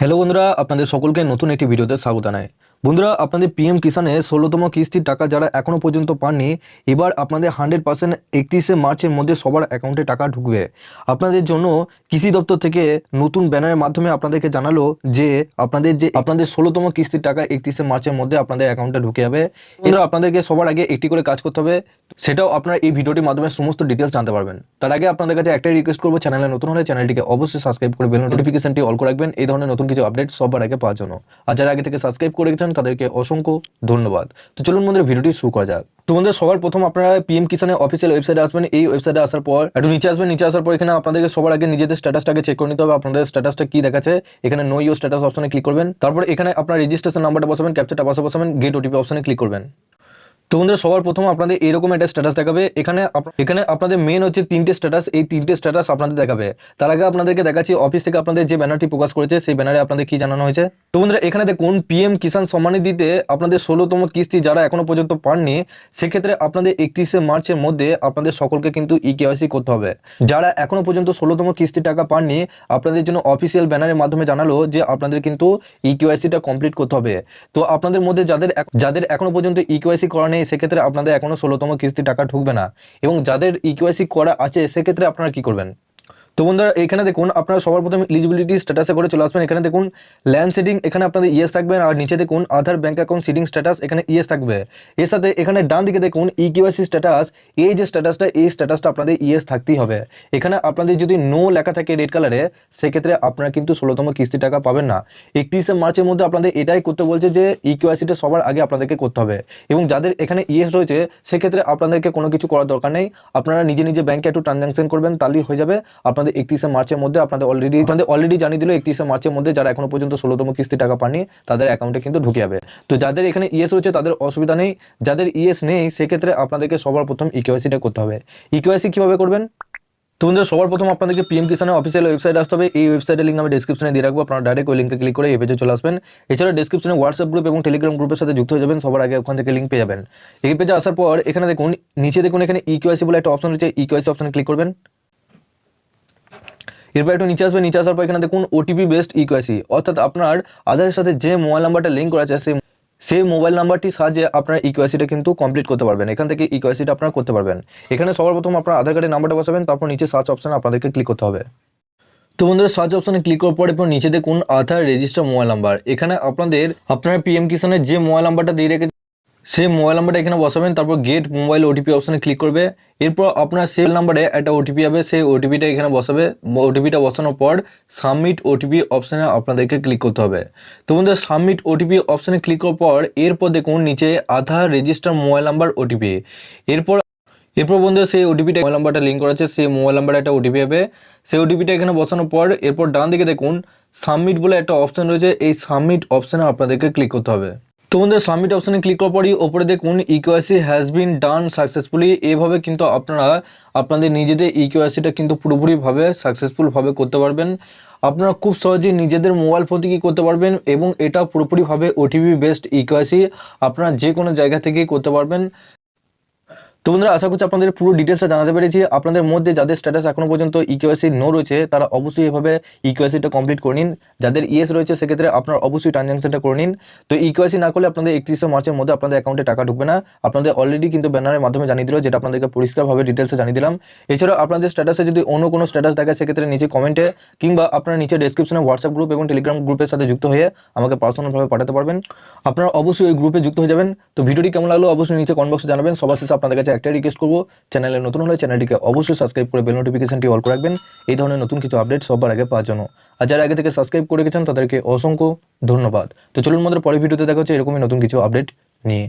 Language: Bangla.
হ্যালো বন্ধুরা, আপনাদের সকলকে নতুন একটি ভিডিওতে স্বাগত জানাই। বন্ধুরা, আপনাদের পিএম কিষানে 16তম কিস্তির টাকা যারা এখনও পর্যন্ত পাননি, এবার আপনাদের 100% 31শে মার্চের মধ্যে সবার অ্যাকাউন্টে টাকা ঢুকবে। আপনাদের জন্য কৃষি দপ্তর থেকে নতুন ব্যানারের মাধ্যমে আপনাদেরকে জানালো যে আপনাদের 16তম কিস্তির টাকা 31শে মার্চের মধ্যে আপনাদের অ্যাকাউন্টে ঢুকে যাবে। এছাড়া আপনাদেরকে সবার আগে একটি করে কাজ করতে হবে, সেটাও আপনারা এই ভিডিওটির মাধ্যমে সমস্ত ডিটেলস জানতে পারবেন। তার আগে আপনাদের কাছে একটাই রিকোয়েস্ট করবো, চ্যানেলে নতুন হলে চ্যানেলটিকে অবশ্যই সাবস্ক্রাইব করে বেল নোটিফিকেশনটি অল করে রাখবেন এই ধরনের নতুন কিছু আপডেট সবার আগে পাওয়ার জন্য। আর যারা আগে থেকে সাবস্ক্রাইব করে গেছেন তাদেরকে অসংখ্য ধন্যবাদ। তো চলুন বন্ধুরা, ভিডিওটি শুরু করা যাক। তো বন্ধুরা, সবার প্রথম আপনারা পিএম কিষানের অফিসিয়াল ওয়েবসাইটে আসবেন। এই ওয়েবসাইটে আসার পর একটু নিচে আসবেন। নিচে আসার পর এখানে আপনাদেরকে সবার আগে নিজেদের স্ট্যাটাসটাকে চেক করে নিতে হবে। আপনাদের স্ট্যাটাসটা কি দেখাচ্ছে, এখানে নো ইউর স্ট্যাটাস অপশনে ক্লিক করবেন। তারপর এখানে আপনার রেজিস্ট্রেশন নাম্বারটা বসাবেন, ক্যাপচারটা বসাবেন, গেট ওটিপি অপশনে ক্লিক করবেন। তো বন্ধুরা, সবার প্রথম আপনাদের এরকম একটা স্ট্যাটাস দেখাবে। এখানে আপনাদের মেন হচ্ছে 3টে স্ট্যাটাস, এই 3টে স্ট্যাটাস আপনাদের দেখাবে। তার আগে আপনাদেরকে দেখাচ্ছি অফিস থেকে আপনাদের যে ব্যানারটি প্রকাশ করেছে সেই ব্যানারে আপনাদের কি জানানো হয়েছে। তো বন্ধুরা, এখানে দেখুন পিএম কিষাণ সম্মান নিধিতে আপনাদের 16তম কিস্তি যারা এখনো পর্যন্ত পাননি, সেক্ষেত্রে আপনাদের 31শে মার্চের মধ্যে আপনাদের সকলকে কিন্তু ইকেওয়াইসি করতে হবে। যারা এখনো পর্যন্ত 16তম কিস্তির টাকা পাননি, আপনাদের জন্য অফিসিয়াল ব্যানারের মাধ্যমে জানালো যে আপনাদের কিন্তু ইকেওয়াইসিটা কমপ্লিট করতে হবে। তো আপনাদের মধ্যে যাদের এখনো পর্যন্ত ইকেওয়াইসি করা নেই, সেক্ষেত্রে আপনাদের এখনো 16তম কিস্তি টাকা ঢুকবে না। এবং যাদের ইকেওয়াইসি করা আছে, সেক্ষেত্রে আপনারা কি করবেন। তো বন্ধুরা, এখানে দেখুন আপনারা সবার প্রথমে এলিজিবিলিটি স্ট্যাটাসে করে চলে আসবেন। এখানে দেখুন ল্যান্ড সিডিং, এখানে আপনাদের ইয়েস থাকবে। আর নিচে দেখুন আধার ব্যাংক অ্যাকাউন্ট সিডিং স্ট্যাটাস, এখানে ইয়েস থাকবে। এর সাথে এখানে ডান দিকে দেখুন ইকেওয়াইসি স্ট্যাটাস, এই যে স্ট্যাটাসটা, এই স্ট্যাটাসটা আপনাদের ইয়েস থাকতেই হবে। এখানে আপনাদের যদি নো লেখা থাকে রেড কালারে, সেক্ষেত্রে আপনারা কিন্তু 16তম কিস্তি টাকা পাবেন না। 31শে মার্চের মধ্যে আপনাদের এটাই করতে বলছে যে ইকেওয়াইসিটা সবার আগে আপনাদেরকে করতে হবে। এবং যাদের এখানে ইয়েস রয়েছে, সেক্ষেত্রে আপনাদেরকে কোনো কিছু করার দরকার নেই। আপনারা নিজে ব্যাংকে একটু ট্রানজাকশন করবেন, তাহলেই হয়ে যাবে। আপনাদের 31শে মার্চের মধ্যে আপনাদের অলরেডি জানিয়ে দিল 31শে মার্চের মধ্যে যারা এখনো পর্যন্ত 16তম কিস্তি টাকা পাননি, তাদের অ্যাকাউন্টে কিন্তু ঢুকে যাবে। তো যাদের এখানে ইএস রয়েছে তাদের অসুবিধা নেই, যাদের ইএস নেই সেক্ষেত্রে আপনাদেরকে সবার প্রথম ইকেওয়াইসিটা করতে হবে। ইকেওয়াইসি কিভাবে করবেন। তো বন্ধুরা, সবার প্রথম আপনাদেরকে পিএম কিষানের অফিসিয়াল ওয়েবসাইট আসতে হবে। এই ওয়েবসাইটের লিঙ্ক আমি ডেসক্রিপশনে দিয়ে রাখবো, আপনারা ডাইরেক্ট ওই লিঙ্কে ক্লিক করে এই পেজে চলে আসবেন। এছাড়া ডেসক্রিপশনে হোয়াটসঅ্যাপ গ্রুপ এবং টেলিগ্রাম গ্রুপের সাথে যুক্ত হয়ে যাবেন, সবার আগে ওখান থেকে লিঙ্ক পেয়ে যাবেন। এই পেজে আসার পর এখানে দেখুন নিচে দেখুন এখানে ইকেওয়াইসি বলে একটা অপশন রয়েছে, ইকেওয়াইসি অপশনে ক্লিক করবেন। এরপর একটু নিচে আসবে। নিচে আসার পর এখানে দেখুন ওটিপি বেসড ইকেওয়াইসি, অর্থাৎ আপনার আধারের সাথে যে মোবাইল নাম্বারটা লিঙ্ক করা আছে সেই মোবাইল নাম্বারটির সাহায্যে আপনার ইকেওয়াইসিটা কিন্তু কমপ্লিট করতে পারবেন। এখান থেকে ইকেওয়াইসিটা আপনারা করতে পারবেন। এখানে সবার প্রথম আপনার আধার কার্ডের নাম্বারটা বসাবেন, তারপর নিচে সার্চ অপশনে আপনাদেরকে ক্লিক করতে হবে। তো বন্ধুরা, সার্চ অপশনে ক্লিক করার পর এরপর নিচে দেখুন আধার রেজিস্টার মোবাইল নাম্বার। এখানে আপনার পিএম কিষানের যে মোবাইল নাম্বারটা দিয়ে রেখে সেই মোবাইল নাম্বারটা এখানে বসাবেন। তারপর গেট মোবাইল ওটিপি অপশনে ক্লিক করবে। এরপর আপনার সেই নাম্বারে একটা ওটিপি হবে, সেই ওটিপিটা এখানে বসাবে। ওটিপিটা বসানোর পর সাবমিট ওটিপি অপশনে আপনাদেরকে ক্লিক করতে হবে। তো বন্ধুরা, সাবমিট ওটিপি অপশনে ক্লিক করার পর এরপর দেখুন নিচে আধার রেজিস্টার মোবাইল নাম্বার ওটিপি। এরপর বন্ধুরা, সেই ওটিপিটা মোবাইল নাম্বারটা লিঙ্ক করা আছে, সেই মোবাইল নাম্বারে একটা ওটিপি হবে। সেই ওটিপিটা এখানে বসানোর পর এরপর ডান দিকে দেখুন সাবমিট বলে একটা অপশন রয়েছে, এই সাবমিট অপশনে আপনাদেরকে ক্লিক করতে হবে। তো বন্ধুরা, সাবমিট অপশনে ক্লিক করার পরই ওপরে দেখুন eKYC has been done successfully. এভাবে কিন্তু আপনারা আপনাদের নিজেদের ইকেওয়াইসিটা কিন্তু পুরোপুরিভাবে সাকসেসফুলভাবে করতে পারবেন। আপনারা খুব সহজেই নিজেদের মোবাইল ফোন থেকে করতে পারবেন এবং এটা পুরোপুরিভাবে ওটিপি বেসড ইকেওয়াইসি আপনারা যে কোনো জায়গা থেকেই করতে পারবেন। তো বন্ধুরা, আশা করছি আপনাদের পুরো ডিটেলসটা জানাতে পেরেছি। আপনাদের মধ্যে যাদের স্ট্যাটাস এখনো পর্যন্ত ইকেওয়াইসি নো রয়েছে, তারা অবশ্যই এভাবে ইকেওয়াইসিটা কমপ্লিট করে নিন। যাদের ইএস রয়েছে সেক্ষেত্রে আপনার অবশ্যই ট্রানজাকশনটা করে নিন। তো ইকেওয়াইসি না করলে আপনাদের 31শে মার্চের মধ্যে আপনাদের অ্যাকাউন্টে টাকা ঢুকবে না। আপনাদের অলরেডি কিন্তু ব্যানারের মাধ্যমে জানিয়ে দিল, যেটা আপনাদেরকে পরিষ্কারভাবে ডিটেলসে জানিয়ে দিলাম। এছাড়াও আপনাদের স্ট্যাটাসে যদি অন্য কোনো স্ট্যাটাস দেখায়, সেক্ষেত্রে নিচে কমেন্টে কিংবা আপনার নিচে ডেসক্রিপশনে হোয়াটসঅ্যাপ গ্রুপ এবং টেলিগ্রাম গ্রুপের সাথে যুক্ত হয়ে আমাকে পার্সোনালভাবে পাঠাতে পারবেন। আপনারা অবশ্যই ওই গ্রুপে যুক্ত হয়ে যাবেন। তো ভিডিওটি কেমন লাগলো অবশ্যই নিচে কমেন্ট বক্সে জানাবেন। সবার শেষে আপনাদের কাছে একটাই রিকোয়েস্ট করবো, চ্যানেলে নতুন হলে চ্যানেলটিকে অবশ্যই সাবস্ক্রাইব করে বেল নোটিফিকেশনটি অল করে রাখবেন এই ধরনের নতুন কিছু আপডেট সবার আগে পাওয়ার জন্য। আর যারা আগে থেকে সাবস্ক্রাইব করে গেছেন তাদেরকে অসংখ্য ধন্যবাদ। তো চলুন আমাদের পরের ভিডিওতে দেখা হচ্ছে এরকমই নতুন কিছু আপডেট নিয়ে।